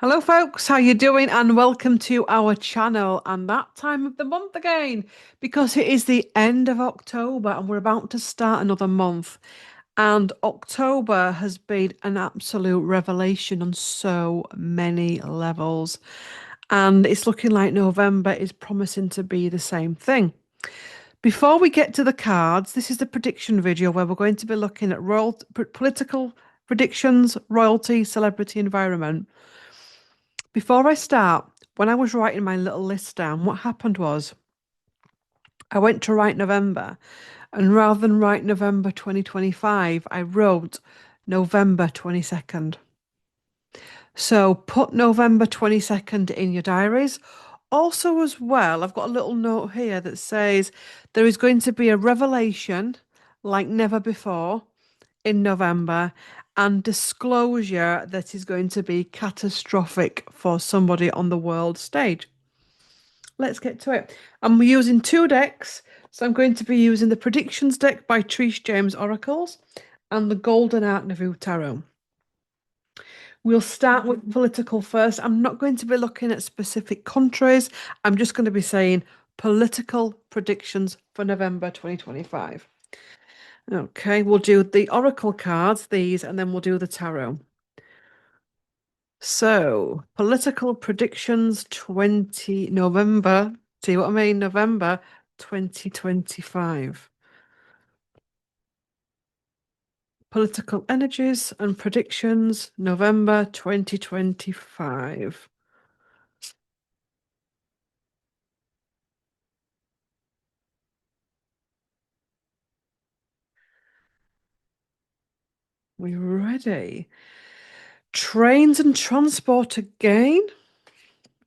Hello folks, how you doing? And welcome to our channel and that time of the month again because it is the end of October and we're about to start another month. And October has been an absolute revelation on so many levels. And it's looking like November is promising to be the same thing. Before we get to the cards, this is the prediction video where we're going to be looking at political predictions, royalty, celebrity, environment. Before I start, when I was writing my little list down, what happened was I went to write November, and rather than write November 2025, I wrote November 22nd. So put November 22nd in your diaries. Also, as well, I've got a little note here that says there is going to be a revelation like never before in November and disclosure that is going to be catastrophic for somebody on the world stage. Let's get to it. I'm using two decks. So I'm going to be using the predictions deck by Trish James Oracles and the Golden Art Nouveau Tarot. We'll start with political first. I'm not going to be looking at specific countries. I'm just going to be saying political predictions for November 2025. Okay, we'll do the oracle cards, these, and then we'll do the tarot. So, political predictions 20 November. See what I mean? November 2025. Political energies and predictions November 2025. We ready? Trains and transport again.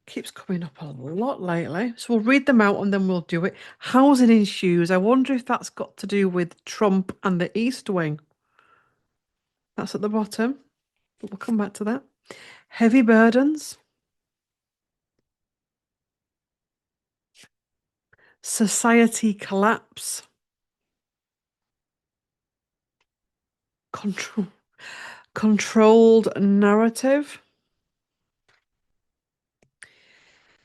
Keeps coming up a lot lately. So we'll read them out and then we'll do it. Housing issues. I wonder if that's got to do with Trump and the East Wing. That's at the bottom, but we'll come back to that. Heavy burdens. Society collapse. Control. Controlled narrative.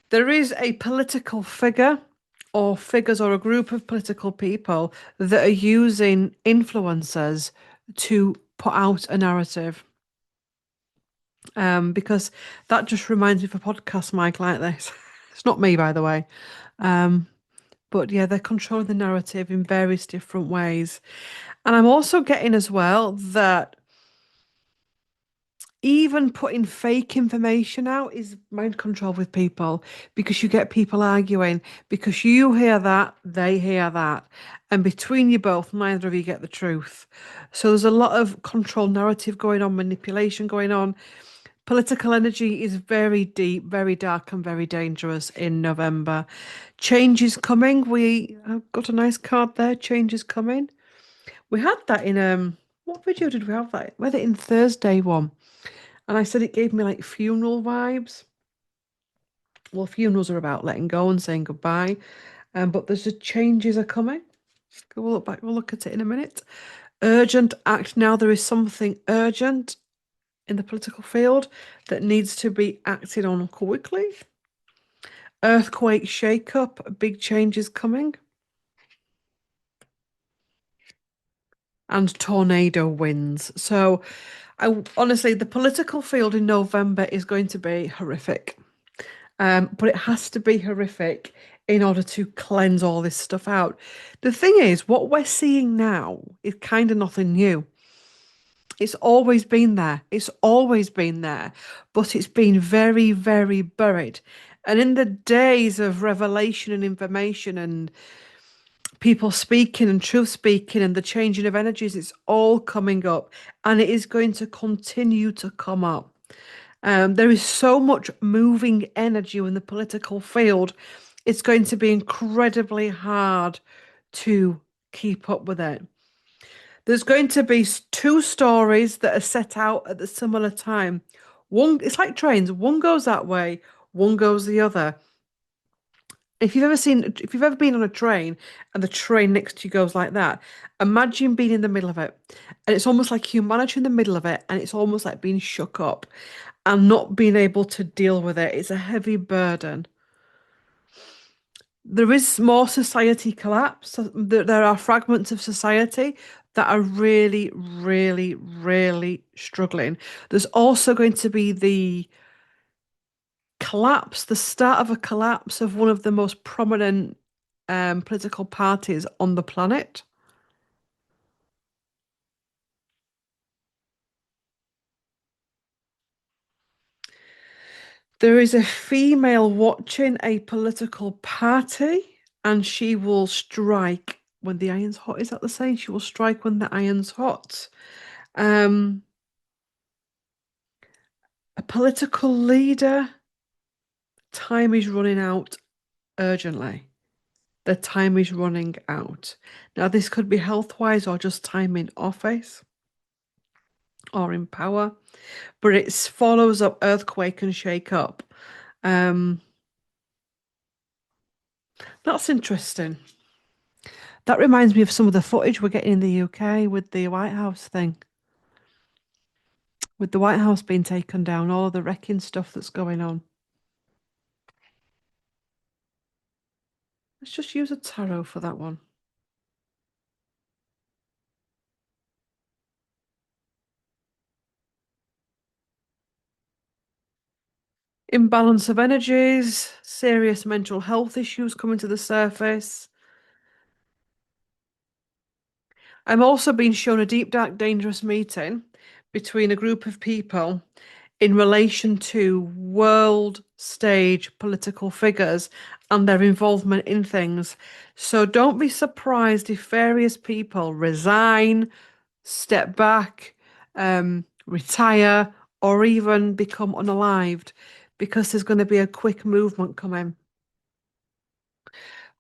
There is a political figure or figures or a group of political people that are using influencers to put out a narrative. Because that just reminds me of a podcast mic like this. It's not me, by the way. But yeah, they're controlling the narrative in various different ways. And I'm also getting as well that even putting fake information out is mind control with people because you get people arguing because you hear that, they hear that. And between you both, neither of you get the truth. So there's a lot of control narrative going on, manipulation going on. Political energy is very deep, very dark, and very dangerous in November. Change is coming. We have got a nice card there. Change is coming. We had that in what video did we have that? We had it in Thursday one. And I said it gave me like funeral vibes. Well, funerals are about letting go and saying goodbye. But there's just changes are coming. We'll look back, we'll look at it in a minute. Urgent act. Now there is something urgent in the political field that needs to be acted on quickly. Earthquake shake-up, big changes coming. And tornado winds. So honestly, the political field in November is going to be horrific. But it has to be horrific in order to cleanse all this stuff out. The thing is, what we're seeing now is kind of nothing new. It's always been there. It's always been there, but it's been very, very buried. And in the days of revelation and information and people speaking and truth speaking and the changing of energies, it's all coming up and it is going to continue to come up. There is so much moving energy in the political field. It's going to be incredibly hard to keep up with it. There's going to be two stories that are set out at the similar time. One, it's like trains. One goes that way, one goes the other. If you've ever been on a train and the train next to you goes like that, imagine being in the middle of it. And it's almost like humanity in the middle of it, and it's almost like being shook up. and not being able to deal with it. It's a heavy burden. There is more society collapse. There are fragments of society that are really, really, really struggling. There's also going to be the collapse, the start of a collapse of one of the most prominent political parties on the planet. There is a female watching a political party, and she will strike when the iron's hot. Is that the saying? She will strike when the iron's hot. Um, a political leader, time is running out urgently. The time is running out. Now, this could be health-wise or just time in office or in power, but it follows up earthquake and shake up. Um, that's interesting. That reminds me of some of the footage we're getting in the UK with the White House thing, with the White House being taken down, all of the wrecking stuff that's going on. Let's just use a tarot for that one. Imbalance of energies, serious mental health issues coming to the surface. I'm also being shown a deep, dark, dangerous meeting between a group of people in relation to world stage political figures and their involvement in things. So don't be surprised if various people resign, step back, retire, or even become unalived because there's going to be a quick movement coming.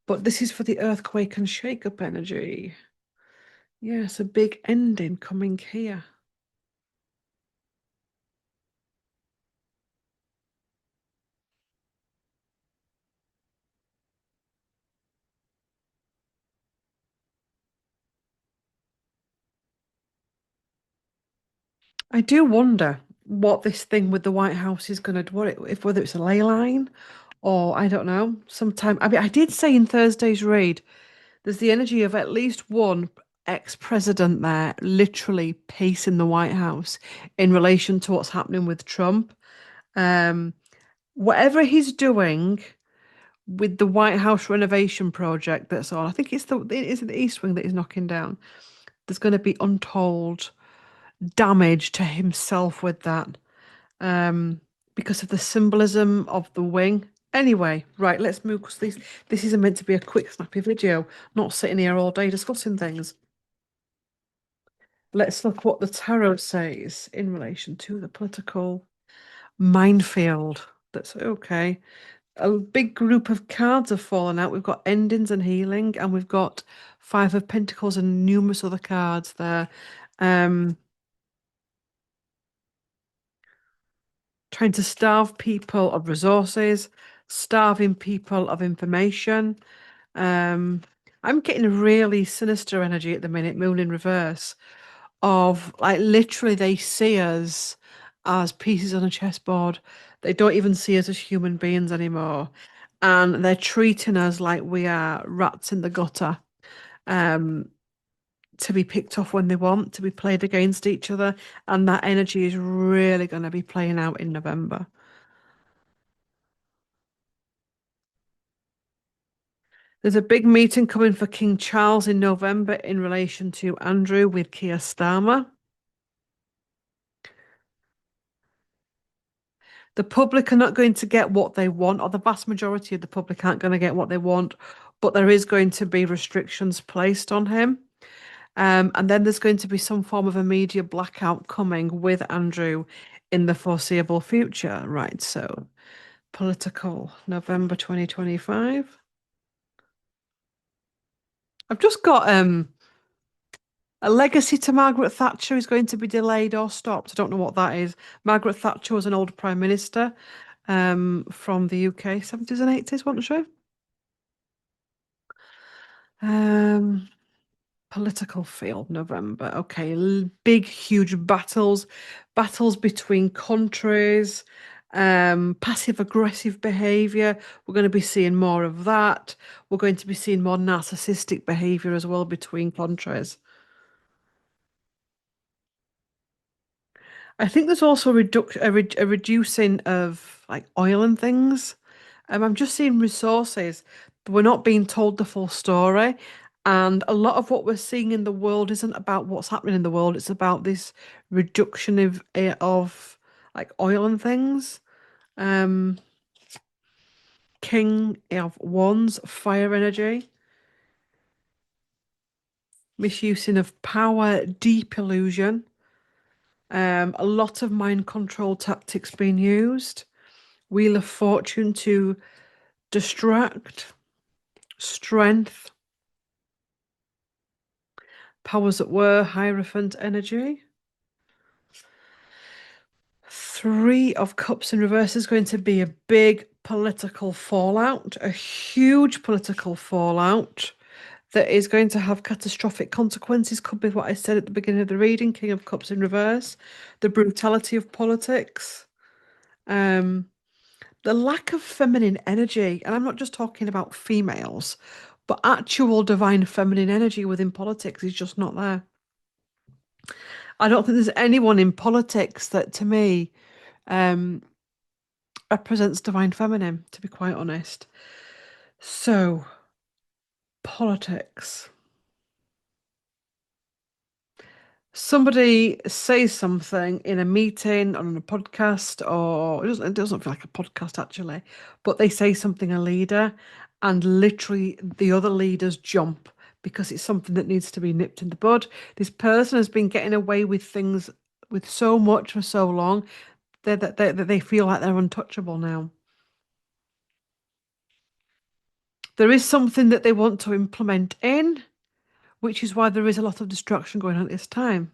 But this is for the earthquake and shake-up energy. Yes, a big ending coming here. I do wonder what this thing with the White House is going to do, if whether it's a ley line or I don't know. Sometime, I mean, I did say in Thursday's read, there's the energy of at least one ex-president there, literally pacing the White House in relation to what's happening with Trump. Um, whatever he's doing with the White House renovation project that's on, I think it's the East Wing that he's knocking down. There's going to be untold damage to himself with that, because of the symbolism of the wing. Anyway, right, let's move because this isn't meant to be a quick, snappy video. Not sitting here all day discussing things. Let's look what the tarot says in relation to the political minefield. That's okay. A big group of cards have fallen out. We've got endings and healing, and we've got Five of Pentacles and numerous other cards there. Um, trying to starve people of resources, starving people of information. Um, I'm getting a really sinister energy at the minute, moon in reverse, of like literally they see us as pieces on a chessboard. They don't even see us as human beings anymore. And they're treating us like we are rats in the gutter, um, to be picked off when they want, to be played against each other. And that energy is really going to be playing out in November. There's a big meeting coming for King Charles in November in relation to Andrew with Keir Starmer. The public are not going to get what they want, or the vast majority of the public aren't going to get what they want, but there is going to be restrictions placed on him. And then there's going to be some form of a media blackout coming with Andrew in the foreseeable future. Right, so political November 2025. I've just got a legacy to Margaret Thatcher is going to be delayed or stopped. I don't know what that is. Margaret Thatcher was an old prime minister from the UK, 70s and 80s, wasn't she? Um, Political field, November. Okay, big, huge battles, battles between countries, passive aggressive behavior. We're going to be seeing more of that. We're going to be seeing more narcissistic behavior as well between countries. I think there's also a reducing of like oil and things. I'm just seeing resources, but we're not being told the full story. And a lot of what we're seeing in the world isn't about what's happening in the world. It's about this reduction of like oil and things. Um, King of Wands, fire energy, misusing of power, deep illusion. A lot of mind control tactics being used. Wheel of Fortune to distract, strength, powers that were, Hierophant energy. Three of Cups in reverse is going to be a big political fallout, a huge political fallout that is going to have catastrophic consequences. Could be what I said at the beginning of the reading, King of Cups in reverse, the brutality of politics, um, the lack of feminine energy. And I'm not just talking about females, but actual divine feminine energy within politics is just not there. I don't think there's anyone in politics that, to me, um, represents divine feminine, to be quite honest. So, politics. Somebody says something in a meeting or on a podcast, or it doesn't feel like a podcast actually, but they say something a leader, and literally the other leaders jump because it's something that needs to be nipped in the bud. This person has been getting away with things with so much for so long that they feel like they're untouchable now. There is something that they want to implement in, which is why there is a lot of distraction going on at this time.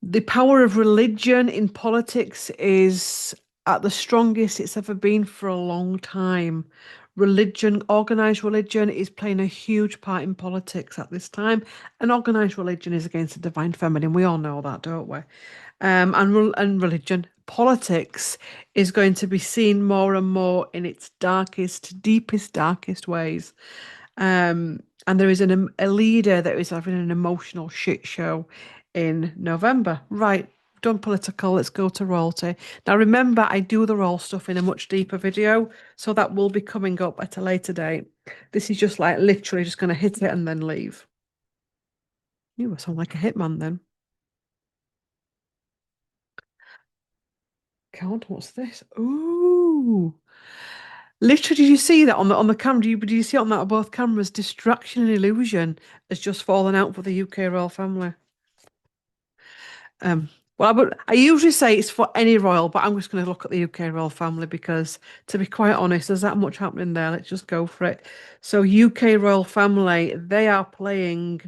The power of religion in politics is at the strongest it's ever been for a long time. Religion, organized religion, is playing a huge part in politics at this time. And organized religion is against the divine feminine. We all know that, don't we? And religion, politics is going to be seen more and more in its darkest, deepest, darkest ways. And there is a leader that is having an emotional shit show in November. Right, done political, let's go to royalty. Now remember, I do the royal stuff in a much deeper video, so that will be coming up at a later date. This is just like literally just going to hit it and then leave. You sound like a hitman then. God, what's this? Ooh. Literally, did you see that on the camera? Did you see it on that both cameras? Distraction and illusion has just fallen out for the UK royal family. Um, I usually say it's for any royal, but I'm just going to look at the UK royal family because, to be quite honest, there's that much happening there. Let's just go for it. So, UK royal family, they are playing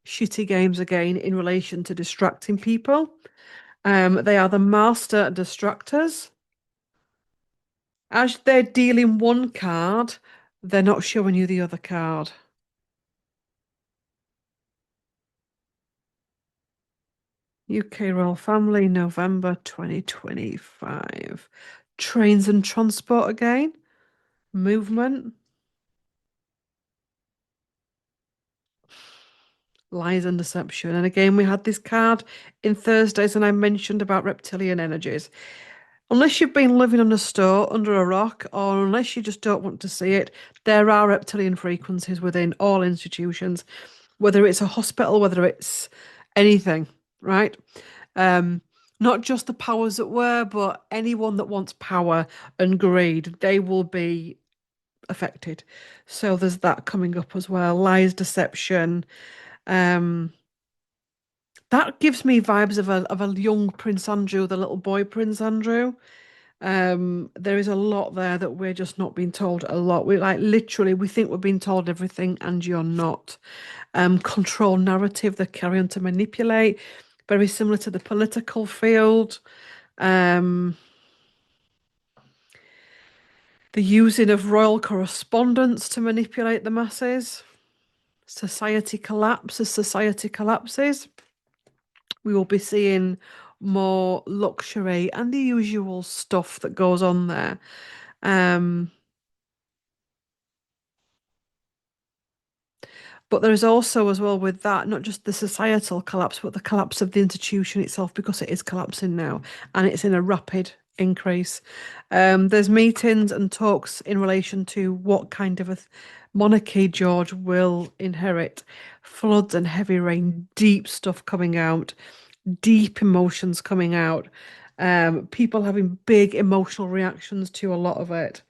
shitty games again in relation to distracting people. They are the master distractors. As they're dealing one card, they're not showing you the other card. UK royal family, November 2025. Trains and transport again. Movement. Lies and deception. And again, we had this card in Thursdays, and I mentioned about reptilian energies. Unless you've been living on a store under a rock, or unless you just don't want to see it, there are reptilian frequencies within all institutions, whether it's a hospital, whether it's anything, right? Um, Not just the powers that were, but anyone that wants power and greed, they will be affected. So there's that coming up as well. Lies, deception. Um, that gives me vibes of a young Prince Andrew, the little boy Prince Andrew. There is a lot there that we're just not being told a lot. We like literally we think we're being told everything and you're not. Control narrative, they carry on to manipulate, very similar to the political field. Um, The using of royal correspondence to manipulate the masses. Society collapse. As society collapses, we will be seeing more luxury and the usual stuff that goes on there. Um, but there is also, as well, with that, not just the societal collapse, but the collapse of the institution itself, because it is collapsing now and it's in a rapid increase. There's meetings and talks in relation to what kind of a monarchy George will inherit. Floods and heavy rain, deep stuff coming out, deep emotions coming out, people having big emotional reactions to a lot of it.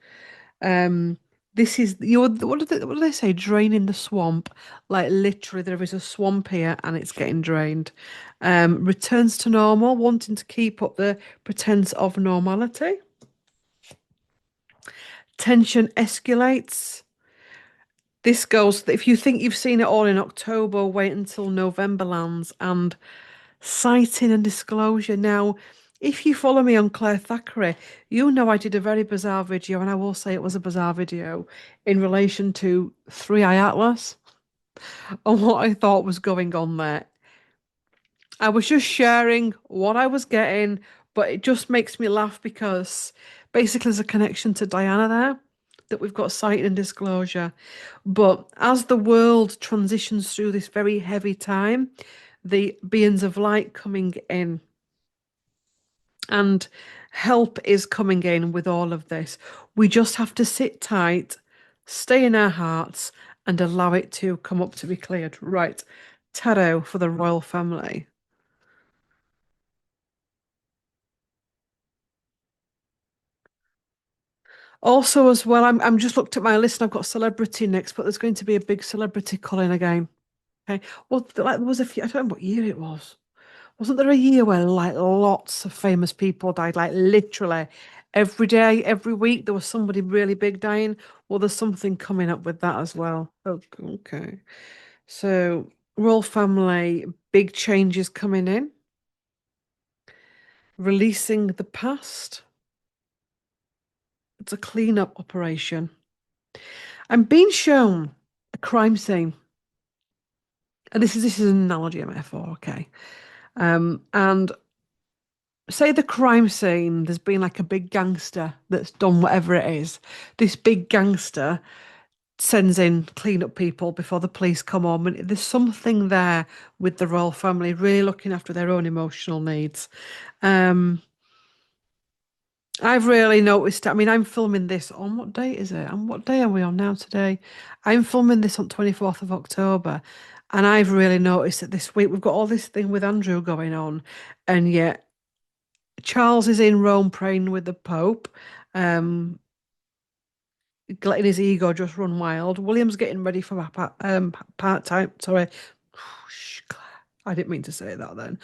Um, this is what do they say? Draining the swamp. Like literally, there is a swamp here and it's getting drained. Returns to normal, wanting to keep up the pretense of normality. Tension escalates. This goes, if you think you've seen it all in October, wait until November lands and citing and disclosure. Now, if you follow me on Claire Thackeray, you know I did a very bizarre video, and I will say it was a bizarre video in relation to Three Eye Atlas and what I thought was going on there. I was just sharing what I was getting, but it just makes me laugh because basically there's a connection to Diana there that we've got sight and disclosure. But as the world transitions through this very heavy time, the beings of light coming in and help is coming in with all of this. We just have to sit tight, stay in our hearts, and allow it to come up to be cleared. Right. Tarot for the royal family. Also, as well, I'm just looked at my list and I've got celebrity next, but there's going to be a big celebrity calling again. Okay. Well, like there was a few, I don't know what year it was. Wasn't there a year where like lots of famous people died? Like literally every day, every week, there was somebody really big dying. Well, there's something coming up with that as well. Okay. So, royal family, big changes coming in, releasing the past. It's a cleanup operation. I'm being shown a crime scene. And this is an analogy, a metaphor, okay. And say the crime scene, there's been like a big gangster that's done whatever it is. This big gangster sends in cleanup people before the police come on. And there's something there with the royal family really looking after their own emotional needs. Um, I've really noticed. I mean, I'm filming this on what date is it? And what day are we on now today? I'm filming this on 24th of October. And I've really noticed that this week we've got all this thing with Andrew going on. And yet Charles is in Rome praying with the Pope, um, letting his ego just run wild. William's getting ready for part time. Sorry, I didn't mean to say that then.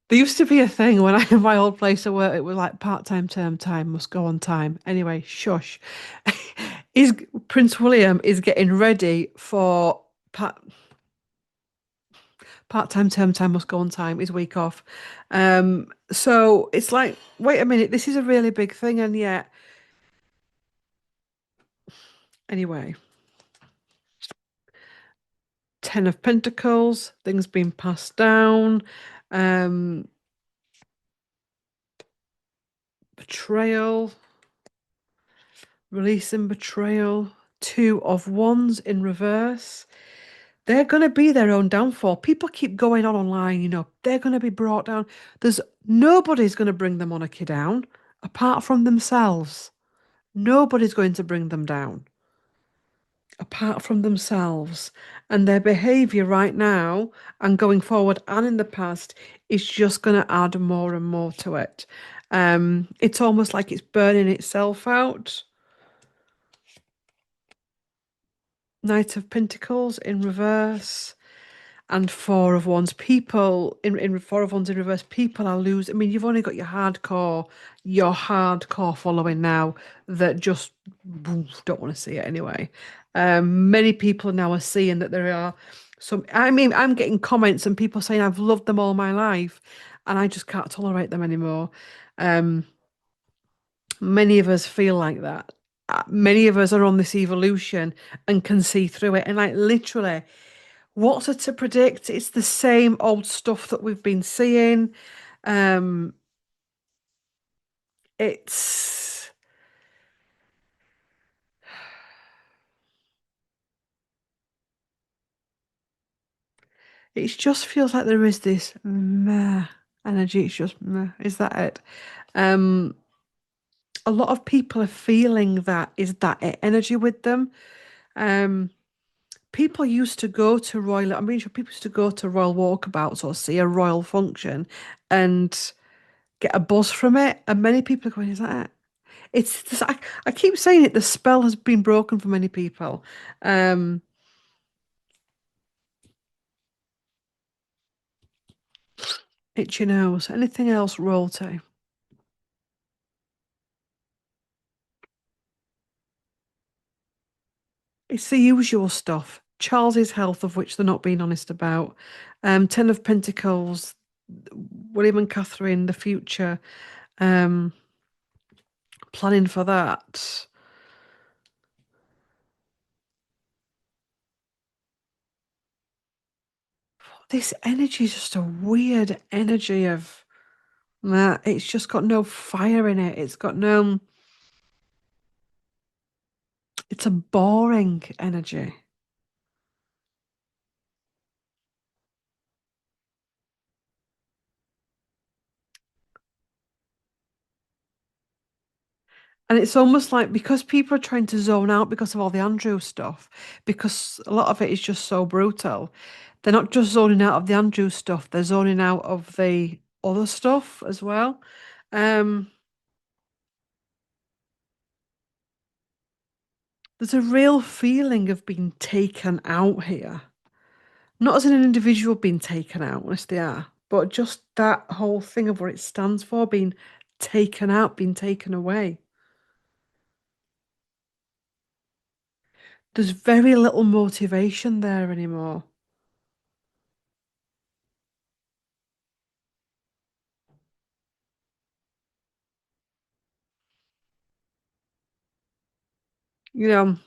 There used to be a thing when I in my old place of work, it was like part-time term time must go on time. Anyway, shush. Is Prince William is getting ready for part-time term time must go on time, his week off. So it's like, wait a minute, this is a really big thing, and yet anyway, Ten of Pentacles, things being passed down, um, betrayal, releasing betrayal, Two of Wands in reverse. They're going to be their own downfall. People keep going on online, they're going to be brought down. There's nobody's going to bring the monarchy down apart from themselves. Nobody's going to bring them down apart from themselves. And their behavior right now and going forward and in the past is just going to add more and more to it. It's almost like it's burning itself out. Knight of Pentacles in reverse and Four of Wands. People in Four of Wands in reverse, people are losing. I mean, you've only got your hardcore following now that just don't want to see it anyway. Many people now are seeing that there are some. I mean, I'm getting comments and people saying I've loved them all my life, and I just can't tolerate them anymore. Um, Many of us feel like that. Many of us are on this evolution and can see through it. And like literally, what's it to predict? It's the same old stuff that we've been seeing. Um, it's it just feels like there is this meh energy. It's just meh. Is that it? Um, a lot of people are feeling that is that it energy with them. Um, people used to go to royal. I mean, sure, people used to go to royal walkabouts or see a royal function and get a buzz from it. And many people are going, "Is that it?" It's just, I keep saying it. The spell has been broken for many people. Um, itchy nose. Anything else, royalty? It's the usual stuff. Charles's health, of which they're not being honest about. Ten of Pentacles, William and Catherine, the future. Um, planning for that. This energy is just a weird energy of it's just got no fire in it. It's got no, it's a boring energy. And it's almost like because people are trying to zone out because of all the Andrew stuff, because a lot of it is just so brutal, they're not just zoning out of the Andrew stuff, they're zoning out of the other stuff as well. Um, there's a real feeling of being taken out here. Not as an individual being taken out, unless they are, but just that whole thing of what it stands for, being taken out, being taken away. There's very little motivation there anymore. You know,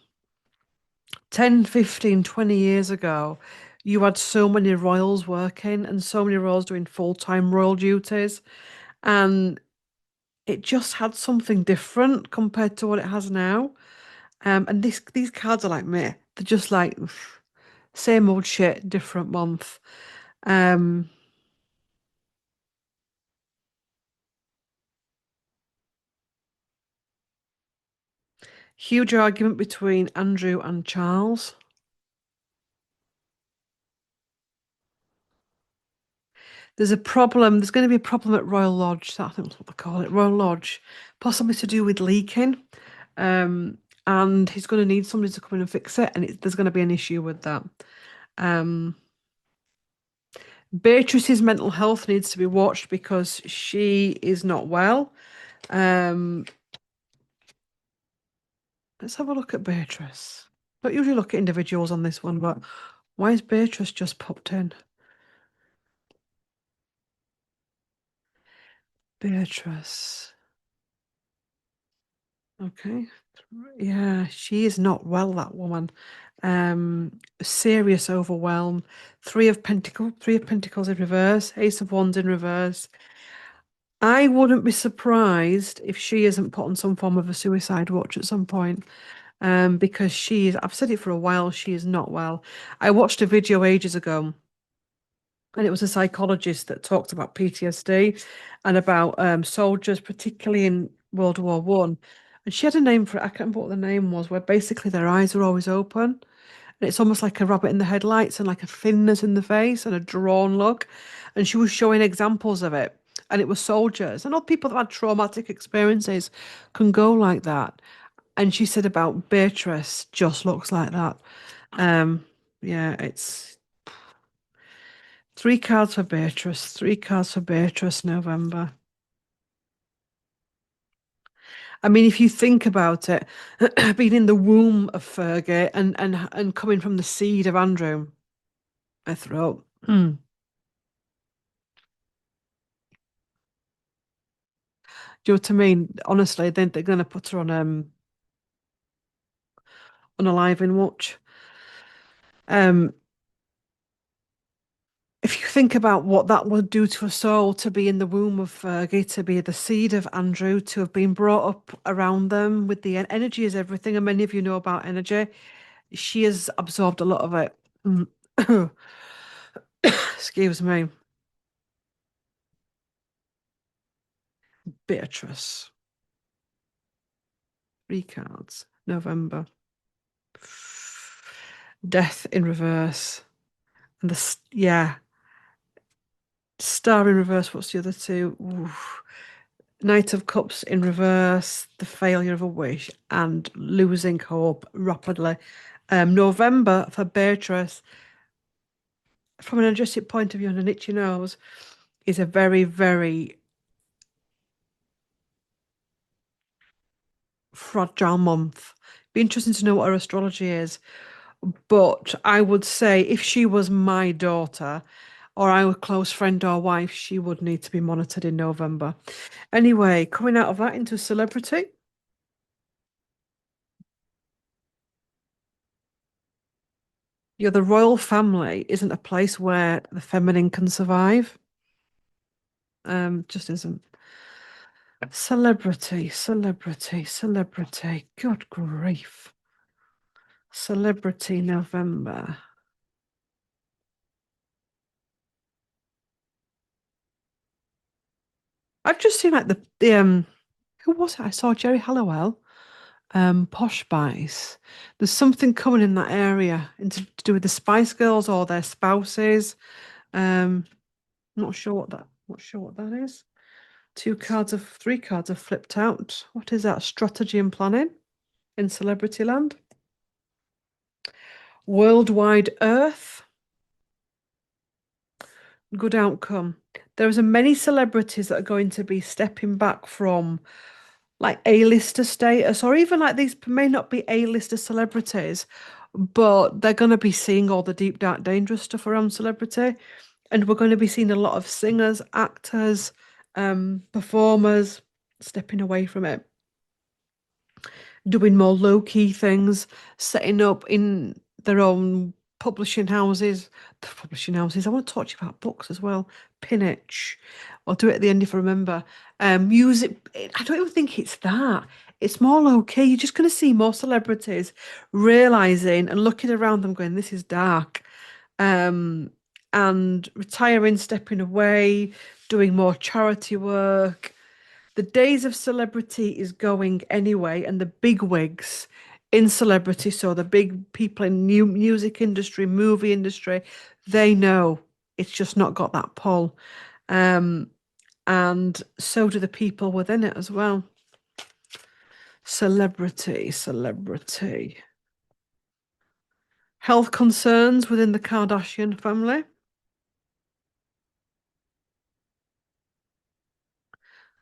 10, 15, 20 years ago, you had so many royals working and so many royals doing full-time royal duties, and it just had something different compared to what it has now. And these cards are like me. They're just like same old shit, different month. Um, huge argument between Andrew and Charles. There's a problem. There's going to be a problem at Royal Lodge. I think that's what they call it, Royal Lodge, possibly to do with leaking. Um, and he's going to need somebody to come in and fix it, and there's going to be an issue with that. Um, Beatrice's mental health needs to be watched because she is not well. Um, let's have a look at Beatrice. Don't usually look at individuals on this one, but why is Beatrice just popped in? Beatrice. Okay. Yeah, she is not well, that woman. Serious overwhelm. Three of Pentacles in reverse, Ace of Wands in reverse. I wouldn't be surprised if she isn't put on some form of a suicide watch at some point. Because I've said it for a while, she is not well. I watched a video ages ago, and it was a psychologist that talked about PTSD and about soldiers, particularly in World War One. And she had a name for it. I can't remember what the name was, where basically their eyes are always open. And it's almost like a rabbit in the headlights and like a thinness in the face and a drawn look. And she was showing examples of it. And it was soldiers. And all people that had traumatic experiences can go like that. And she said about Beatrice just looks like that. Um, yeah, it's three cards for Beatrice, three cards for Beatrice, November. I mean, if you think about it, being in the womb of Fergie and coming from the seed of Andrew, I throw. Do you know what I mean? Honestly, they're going to put her on a live in watch. Um, if you think about what that would do to a soul to be in the womb of Fergie, to be the seed of Andrew, to have been brought up around them with the energy is everything, and many of you know about energy. She has absorbed a lot of it. Mm. Excuse me. Beatrice. Three cards. November. Death in reverse. And yeah. Star in reverse. What's the other two? Oof. Knight of Cups in reverse, the failure of a wish, and losing hope rapidly. November for Beatrice, from an energetic point of view and an itchy nose, is a very, very fragile month. Be interesting to know what her astrology is. But I would say if she was my daughter or our close friend or wife, she would need to be monitored in November. Anyway, coming out of that into celebrity. Yeah, the royal family isn't a place where the feminine can survive. Just isn't. Celebrity, celebrity, celebrity. Good grief. Celebrity November. I've just seen like the who was it? I saw Jerry Halliwell, Posh Spice. There's something coming in that area to do with the Spice Girls or their spouses. Um, not sure what that is. Three cards have flipped out. What is that? Strategy and planning in celebrity land. Worldwide Earth. Good outcome. There are many celebrities that are going to be stepping back from like A-lister status, or even like these may not be A-lister celebrities, but they're going to be seeing all the deep, dark, dangerous stuff around celebrity. And we're going to be seeing a lot of singers, actors, performers stepping away from it, doing more low-key things, setting up in their own publishing houses. The publishing houses. I want to talk to you about books as well. Pinnage. I'll do it at the end if I remember. Music. I don't even think it's that. It's more low-key. You're just going to see more celebrities realizing and looking around them, going, "This is dark." Um, and retiring, stepping away, doing more charity work. The days of celebrity is going anyway, and the big wigs in celebrity, so the big people in new music industry, movie industry, they know it's just not got that pull. Um, and so do the people within it as well. Celebrity, celebrity. Health concerns within the Kardashian family.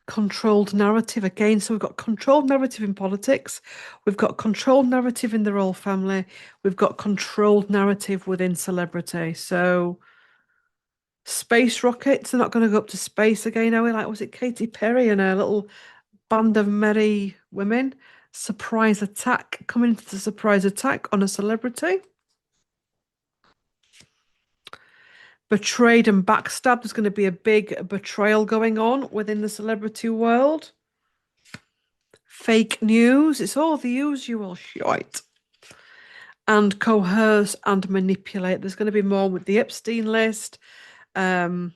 Controlled narrative again. So we've got controlled narrative in politics, we've got controlled narrative in the royal family, we've got controlled narrative within celebrity. So space rockets are not going to go up to space again, are we? Like, was it Katy Perry and a little band of merry women? Surprise attack, coming to the surprise attack on a celebrity. Betrayed and backstabbed. There's going to be a big betrayal going on within the celebrity world. Fake news. It's all the usual shite. And coerce and manipulate. There's going to be more with the Epstein list. Um,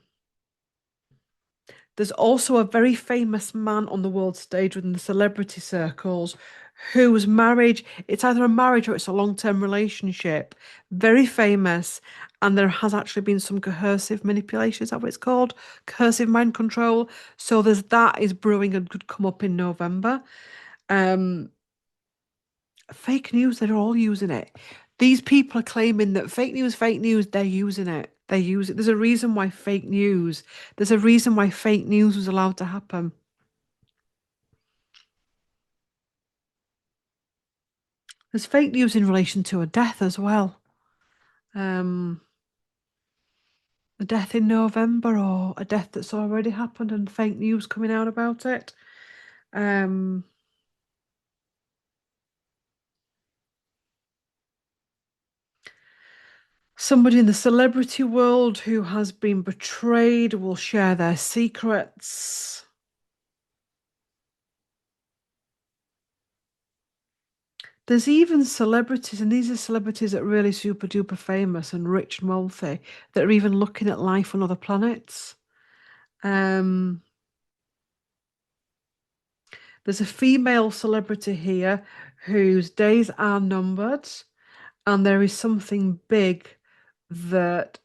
there's also a very famous man on the world stage within the celebrity circles whose marriage, it's either a marriage or it's a long-term relationship, very famous. And there has actually been some coercive manipulation. Is that what it's called? Coercive mind control. So there's that is brewing and could come up in November. Um, Fake news, they're all using it. These people are claiming that fake news, they're using it. They use it. There's a reason why fake news was allowed to happen. There's fake news in relation to a death as well. Um, a death in November or a death that's already happened and fake news coming out about it. Um, Somebody in the celebrity world who has been betrayed will share their secrets. There's even celebrities, and these are celebrities that are really super duper famous and rich and wealthy, that are even looking at life on other planets. Um, there's a female celebrity here whose days are numbered, and there is something big that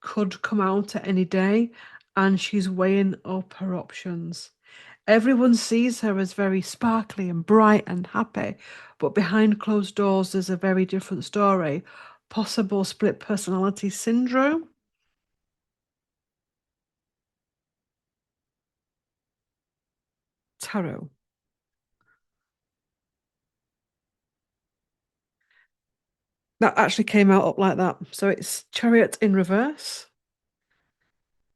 could come out at any day, and she's weighing up her options. Everyone sees her as very sparkly and bright and happy, but behind closed doors, there's a very different story. Possible split personality syndrome. Tarot. That actually came out up like that. So it's Chariot in reverse.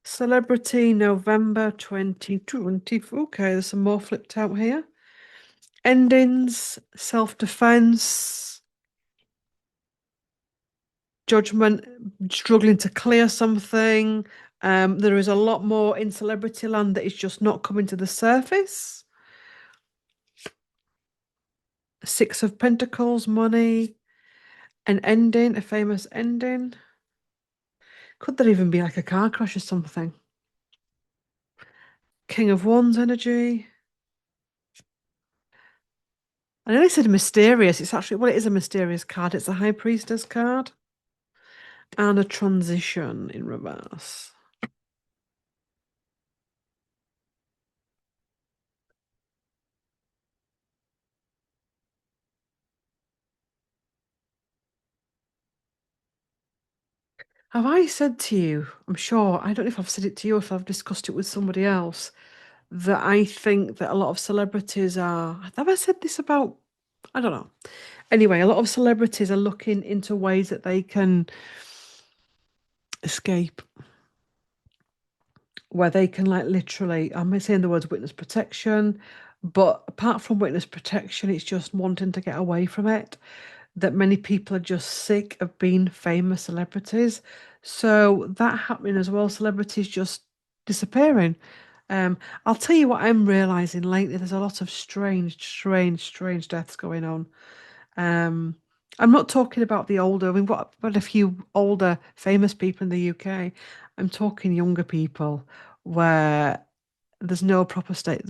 Celebrity November 2020. Okay, there's some more flipped out here. Endings, self-defense, judgment, struggling to clear something. There is a lot more in celebrity land that is just not coming to the surface. Six of Pentacles, money, an ending, a famous ending. Could there even be like a car crash or something? King of Wands energy. I nearly said mysterious. It's actually, well, it is a mysterious card. It's a High Priestess card. And a transition in reverse. Have I said to you, I'm sure, I don't know if I've said it to you or if I've discussed it with somebody else, that I think that a lot of celebrities are, have I said this about, I don't know. Anyway, a lot of celebrities are looking into ways that they can escape, where they can like literally, I'm saying the words witness protection, but apart from witness protection, it's just wanting to get away from it. That many people are just sick of being famous celebrities. So that happening as well, celebrities just disappearing. Um, I'll tell you what I'm realizing lately. There's a lot of strange deaths going on. Um, I'm not talking about the older. We've got a few older famous people in the UK. I'm talking younger people where there's no proper state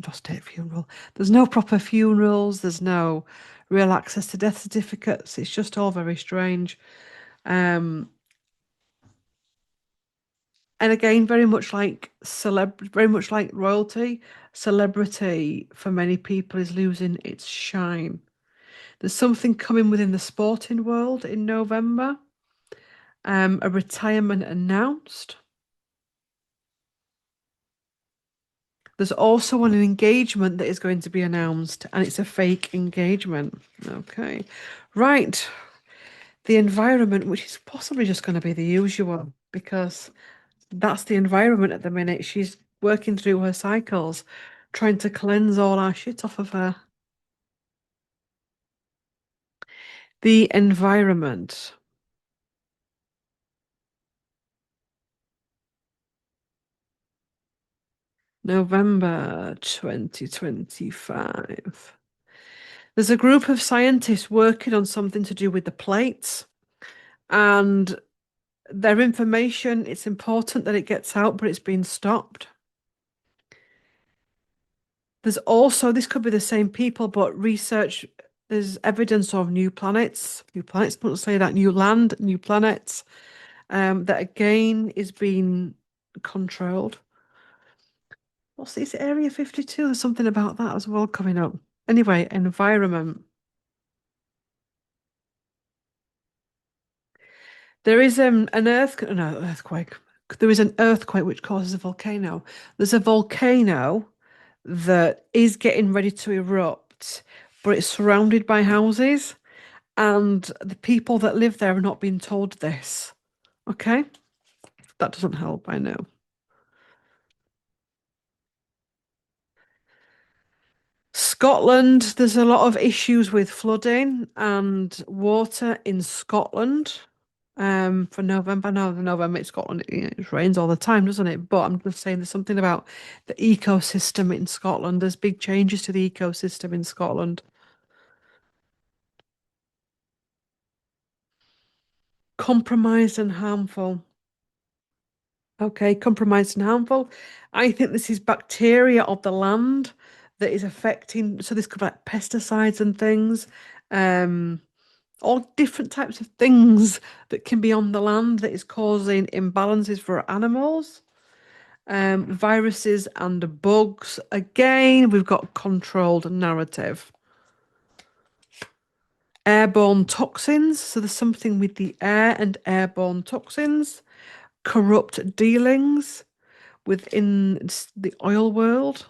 funeral. There's no proper funerals. There's no real access to death certificates. It's just all very strange. Um, and again, very much like royalty, celebrity for many people is losing its shine. There's something coming within the sporting world in November. A retirement announced. There's also an engagement that is going to be announced, and it's a fake engagement. Okay. Right. The environment, which is possibly just going to be the usual, because that's the environment at the minute. She's working through her cycles, trying to cleanse all our shit off of her. The environment. November 2025. There's a group of scientists working on something to do with the plates, and their information, it's important that it gets out, but it's been stopped. There's also, this could be the same people, but research, there's evidence of new planets, don't say that, new land, new planets, that again is being controlled. What's this, Area 52? There's something about that as well coming up. Anyway, environment. There is an earthquake. There is an earthquake which causes a volcano. There's a volcano that is getting ready to erupt, but it's surrounded by houses, and the people that live there are not being told this. Okay? That doesn't help, I know. Scotland, there's a lot of issues with flooding and water in Scotland. For November, no, November in Scotland, it rains all the time, doesn't it? But I'm just saying there's something about the ecosystem in Scotland. There's big changes to the ecosystem in Scotland. Compromised and harmful. Okay, compromised and harmful. I think this is bacteria of the land that is affecting. So this could be like pesticides and things, um, all different types of things that can be on the land that is causing imbalances for animals. Viruses and bugs. Again, we've got controlled narrative. Airborne toxins. So there's something with the air and airborne toxins. Corrupt dealings within the oil world,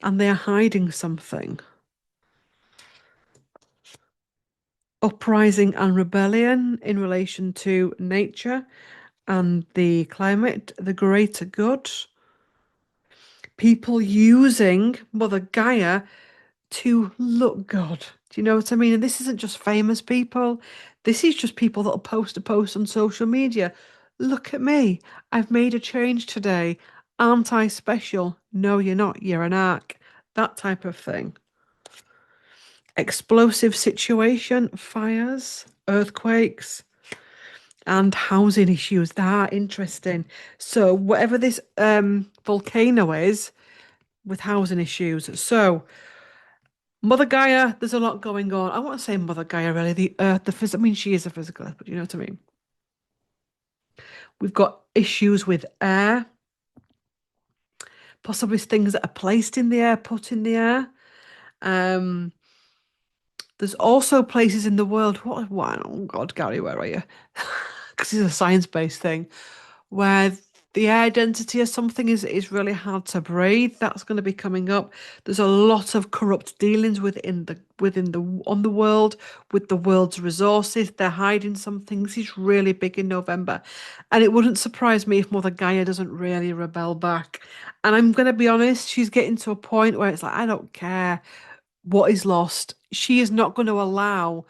and they are hiding something. Uprising and rebellion in relation to nature and the climate, the greater good. People using Mother Gaia to look good. Do you know what I mean? And this isn't just famous people. This is just people that'll post a post on social media. Look at me. I've made a change today. Aren't I special? No, you're not. You're an arc. That type of thing. Explosive situation, fires, earthquakes, and housing issues. That are interesting. So whatever this volcano is with housing issues. So Mother Gaia, there's a lot going on. I want to say Mother Gaia, really. The earth, the physical. I mean, she is a physical earth, but you know what I mean. We've got issues with air, possibly things that are placed in the air, put in the air. Um, there's also places in the world. What? Oh God, Gary, where are you? Because it's a science-based thing, where the air density or something is really hard to breathe. That's going to be coming up. There's a lot of corrupt dealings within the on the world with the world's resources. They're hiding some things. This is really big in November, and it wouldn't surprise me if Mother Gaia doesn't really rebel back. And I'm going to be honest, she's getting to a point where it's like I don't care what is lost. She is not going to allow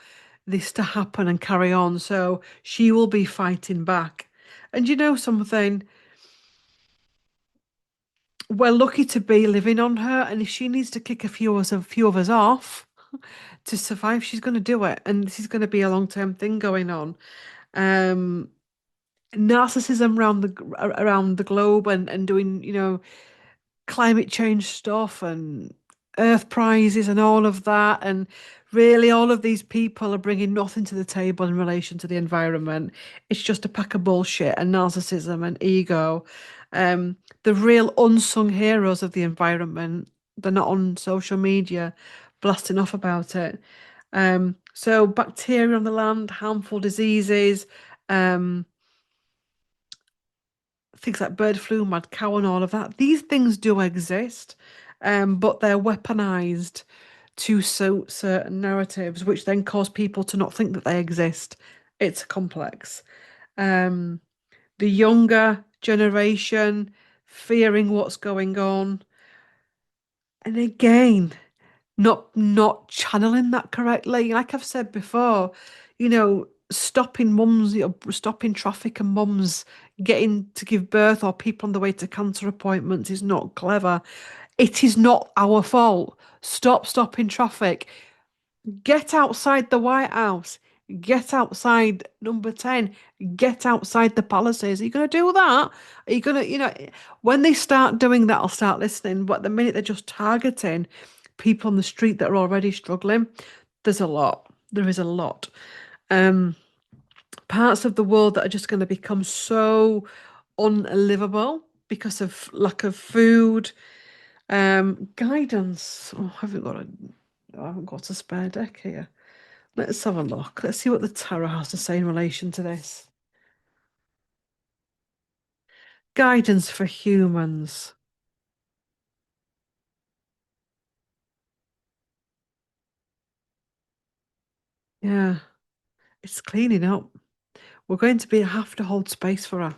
this to happen and carry on. So she will be fighting back. And you know something? We're lucky to be living on her. And if she needs to kick a few of us off to survive, she's going to do it. And this is going to be a long-term thing going on. Um, Narcissism around the globe and doing, climate change stuff and earth prizes and all of that. And really, all of these people are bringing nothing to the table in relation to the environment. It's just a pack of bullshit and narcissism and ego. The real unsung heroes of the environment, they're not on social media blasting off about it. So bacteria on the land, harmful diseases, um, things like bird flu, mad cow, and all of that. These things do exist, but they're weaponized to suit certain narratives, which then cause people to not think that they exist. It's complex. Um, the younger generation fearing what's going on, and again, not channeling that correctly. Like I've said before, stopping mums, stopping traffic and mums getting to give birth or people on the way to cancer appointments is not clever. It is not our fault. Stop stopping traffic. Get outside the White House. Get outside number 10. Get outside the palaces. Are you going to do that? Are you going to, when they start doing that, I'll start listening. But the minute they're just targeting people on the street that are already struggling, there's a lot. There is a lot. Um, Parts of the world that are just going to become so unlivable because of lack of food, guidance. Oh, I haven't got a spare deck here. Let's have a look. Let's see what the tarot has to say in relation to this. Guidance for humans. Yeah, it's cleaning up. We're going to have to hold space for her.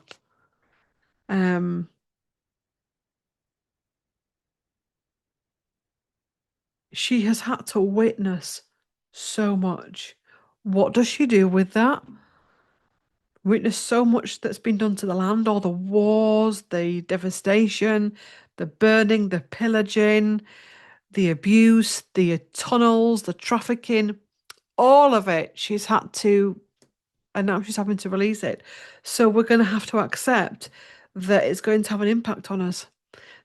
Um, She has had to witness so much. What does she do with that? Witness so much that's been done to the land, all the wars, the devastation, the burning, the pillaging, the abuse, the tunnels, the trafficking, all of it. She's had to, and now she's having to release it. So we're going to have to accept that it's going to have an impact on us.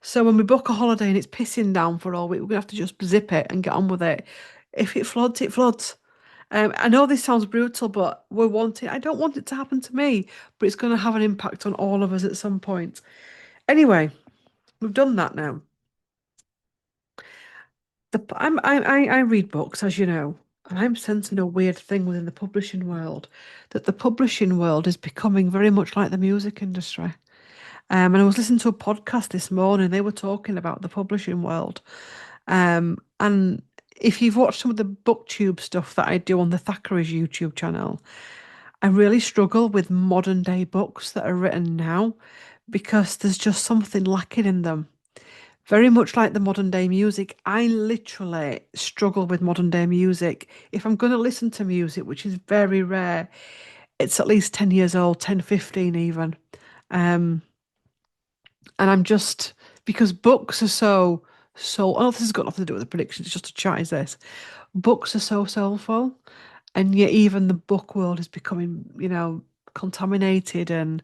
So when we book a holiday and it's pissing down for all week, we're gonna have to just zip it and get on with it. If it floods, it floods. I know this sounds brutal, but we're wanting. I don't want it to happen to me, but it's going to have an impact on all of us at some point. Anyway, we've done that now. I read books, as you know, and I'm sensing a weird thing within the publishing world, that the publishing world is becoming very much like the music industry. And I was listening to a podcast this morning. They were talking about the publishing world. And if you've watched some of the booktube stuff that I do on the Thackeray's YouTube channel, I really struggle with modern day books that are written now because there's just something lacking in them. Very much like the modern day music, I literally struggle with modern day music. If I'm going to listen to music, which is very rare, it's at least 10 years old, 10, 15 even. Um, and I'm just, because books are so, oh, this has got nothing to do with the predictions, it's just a chat, is this? Books are so soulful, and yet even the book world is becoming, contaminated and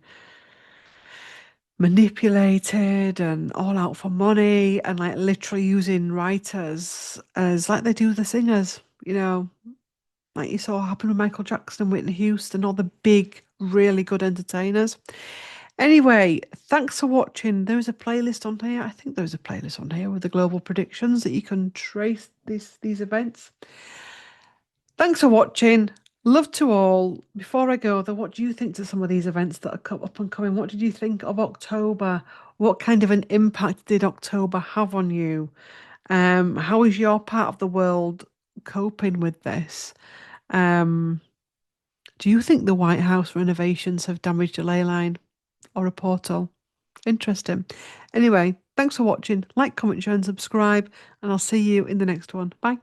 manipulated and all out for money and like literally using writers as like they do the singers, like you saw happen with Michael Jackson and Whitney Houston, all the big, really good entertainers. Anyway, thanks for watching. There's a playlist on here. I think there's a playlist on here with the global predictions that you can trace these events. Thanks for watching. Love to all. Before I go, though, what do you think to some of these events that are up and coming? What did you think of October? What kind of an impact did October have on you? How is your part of the world coping with this? Um, do you think the White House renovations have damaged a ley line or a portal? Interesting. Anyway, thanks for watching. Like, comment, share, and subscribe, and I'll see you in the next one. Bye.